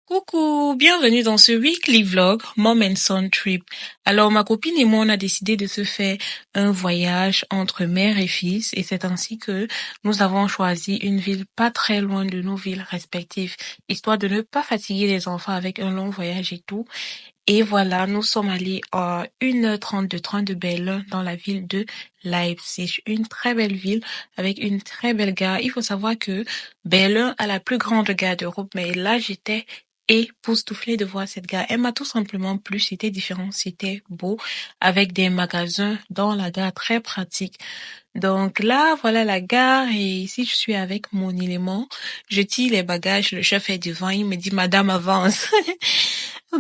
Coucou, bienvenue dans ce weekly vlog Mom and Son Trip. Alors ma copine et moi on a décidé de se faire un voyage entre mère et fils et c'est ainsi que nous avons choisi une ville pas très loin de nos villes respectives, histoire de ne pas fatiguer les enfants avec un long voyage et tout. Et voilà, nous sommes allés à 1h30 de train de Berlin dans la ville de Leipzig, une très belle ville avec une très belle gare. Il faut savoir que Berlin a la plus grande gare d'Europe, mais là j'étais époustouflée de voir cette gare. Elle m'a tout simplement plu, c'était différent, c'était beau, avec des magasins dans la gare très pratiques. Donc là, voilà la gare et ici je suis avec mon élément. Je tire les bagages, le chef est devant, il me dit Madame avance.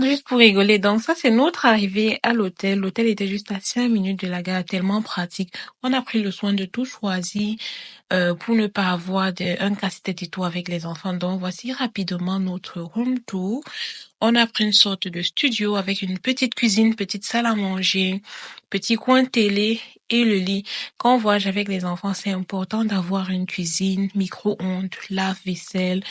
Juste pour rigoler. Donc ça c'est notre arrivée à l'hôtel. L'hôtel était juste à 5 minutes de la gare, tellement pratique. On a pris le soin de tout choisir pour ne pas avoir un casse-tête et tout avec les enfants. Donc voici rapidement notre room tour. On a pris une sorte de studio avec une petite cuisine, petite salle à manger, petit coin télé et le lit. Quand on voyage avec les enfants, c'est important d'avoir une cuisine, micro-ondes, lave-vaisselle,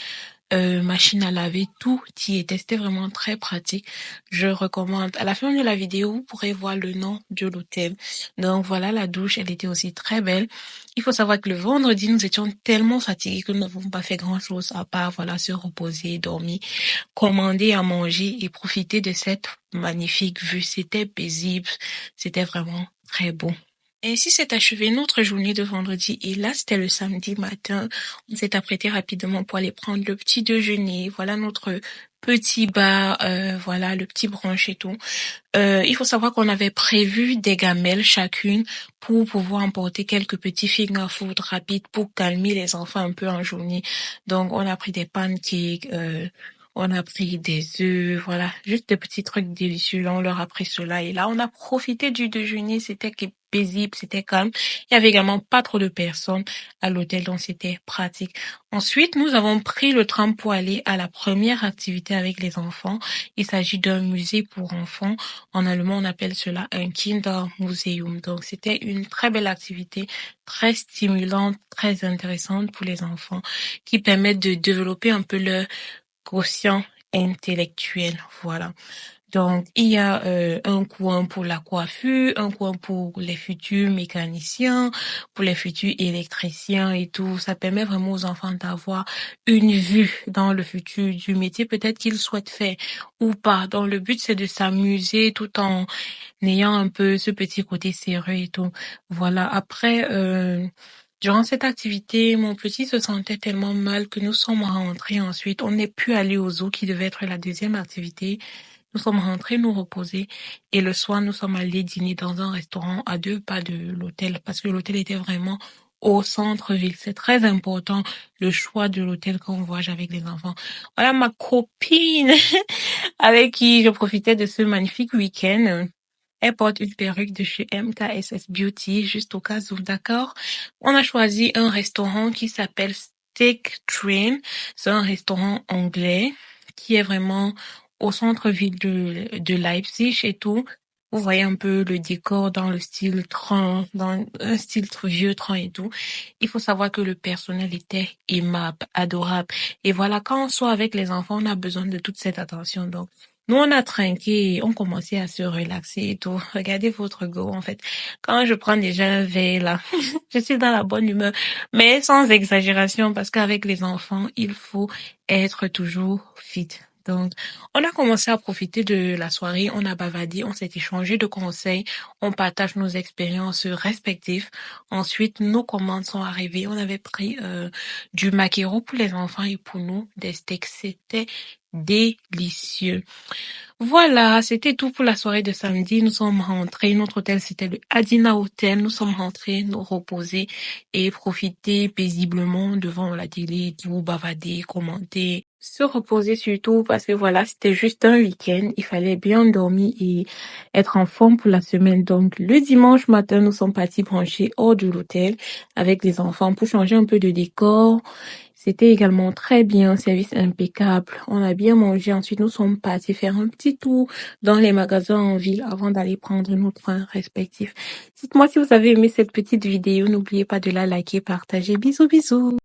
machine à laver, tout y était. C'était vraiment très pratique. Je recommande. À la fin de la vidéo, vous pourrez voir le nom de l'hôtel. Donc voilà, la douche, elle était aussi très belle. Il faut savoir que le vendredi, nous étions tellement fatigués que nous n'avons pas fait grand-chose à part, voilà, se reposer, dormir, commander à manger et profiter de cette magnifique vue. C'était paisible. C'était vraiment très beau. Ainsi s'est achevée notre journée de vendredi et là c'était le samedi matin. On s'est apprêté rapidement pour aller prendre le petit déjeuner. Voilà notre petit bar, voilà le petit brunch et tout. Il faut savoir qu'on avait prévu des gamelles chacune pour pouvoir emporter quelques petits finger food rapides pour calmer les enfants un peu en journée. Donc on a pris des pancakes, on a pris des œufs, voilà, juste des petits trucs délicieux. Là, on leur a pris cela et là, on a profité du déjeuner. C'était paisible, c'était calme. Il y avait également pas trop de personnes à l'hôtel, donc c'était pratique. Ensuite, nous avons pris le tram pour aller à la première activité avec les enfants. Il s'agit d'un musée pour enfants. En allemand, on appelle cela un Kindermuseum. Donc, c'était une très belle activité, très stimulante, très intéressante pour les enfants, qui permettent de développer un peu leur quotient intellectuel. Voilà. Donc, il y a un coin pour la coiffure, un coin pour les futurs mécaniciens, pour les futurs électriciens et tout. Ça permet vraiment aux enfants d'avoir une vue dans le futur du métier, peut-être qu'ils souhaitent faire ou pas. Donc, le but, c'est de s'amuser tout en ayant un peu ce petit côté sérieux et tout. Voilà. Après, durant cette activité, mon petit se sentait tellement mal que nous sommes rentrés ensuite. On n'est plus allé au zoo qui devait être la deuxième activité. Nous sommes rentrés nous reposer et le soir, nous sommes allés dîner dans un restaurant à 2 pas de l'hôtel parce que l'hôtel était vraiment au centre-ville. C'est très important le choix de l'hôtel quand on voyage avec les enfants. Voilà ma copine avec qui je profitais de ce magnifique week-end. Elle porte une perruque de chez MKSS Beauty, juste au cas où, d'accord? On a choisi un restaurant qui s'appelle Steak Train. C'est un restaurant anglais qui est vraiment au centre-ville de Leipzig et tout. Vous voyez un peu le décor dans le style train, dans un style vieux train et tout. Il faut savoir que le personnel était aimable, adorable. Et voilà, quand on soit avec les enfants, on a besoin de toute cette attention. Donc, nous, on a trinqué, on commençait à se relaxer et tout. Regardez votre go, en fait. Quand je prends déjà un verre, là, je suis dans la bonne humeur. Mais sans exagération, parce qu'avec les enfants, il faut être toujours fit. Donc, on a commencé à profiter de la soirée, on a bavardé, on s'est échangé de conseils, on partage nos expériences respectives. Ensuite, nos commandes sont arrivées. On avait pris du maquereau pour les enfants et pour nous, des steaks. C'était délicieux. Voilà, c'était tout pour la soirée de samedi. Nous sommes rentrés. Notre hôtel, c'était le Adina Hotel. Nous sommes rentrés, nous reposer et profiter paisiblement devant la télé, tout bavarder, commenter, se reposer surtout parce que voilà, c'était juste un week-end. Il fallait bien dormir et être en forme pour la semaine. Donc, le dimanche matin, nous sommes partis brancher hors de l'hôtel avec les enfants pour changer un peu de décor. C'était également très bien, service impeccable. On a bien mangé. Ensuite, nous sommes partis faire un petit tour dans les magasins en ville avant d'aller prendre nos trains respectifs. Dites-moi si vous avez aimé cette petite vidéo. N'oubliez pas de la liker, partager. Bisous, bisous.